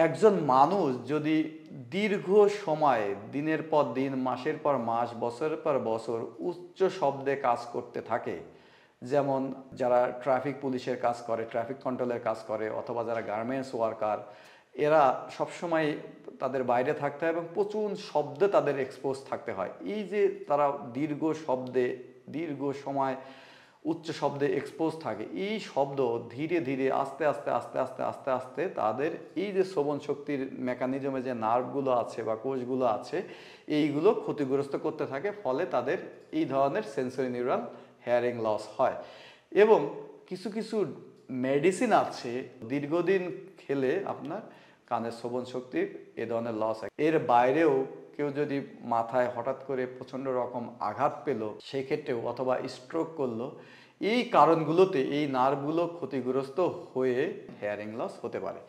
একজন মানুষ যদি দীর্ঘ সময় দিনের পর দিন, মাসের পর মাস, বছরের পর বছর উচ্চ শব্দে কাজ করতে থাকে, যেমন যারা ট্রাফিক পুলিশের কাজ করে, ট্রাফিক কন্ট্রোলের কাজ করে, অথবা যারা গার্মেন্টস ওয়ার্কার, এরা সবসময় তাদের বাইরে থাকতে হয় এবং প্রচুর শব্দে তাদের এক্সপোজ থাকতে হয়। এই যে তারা দীর্ঘ সময় উচ্চ শব্দে এক্সপোজ থাকে, এই শব্দ ধীরে ধীরে আস্তে আস্তে আস্তে আস্তে আস্তে আস্তে তাদের এই যে শ্রবণ শক্তির মেকানিজমে যে নার্ভগুলো আছে বা কোষগুলো আছে, এইগুলো ক্ষতিগ্রস্ত করতে থাকে। ফলে তাদের এই ধরনের সেন্সরি নিউরাল হেয়ারিং লস হয়। এবং কিছু কিছু মেডিসিন আছে দীর্ঘদিন খেলে আপনার কানের শ্রবণ শক্তি এ ধরনের লস হয়। এর বাইরেও কেউ যদি মাথায় হঠাৎ করে প্রচণ্ড রকম আঘাত পেল, সেক্ষেত্রেও, অথবা স্ট্রোক করলো, এই কারণগুলোতে এই নার্ভগুলো ক্ষতিগ্রস্ত হয়ে হেয়ারিং লস হতে পারে।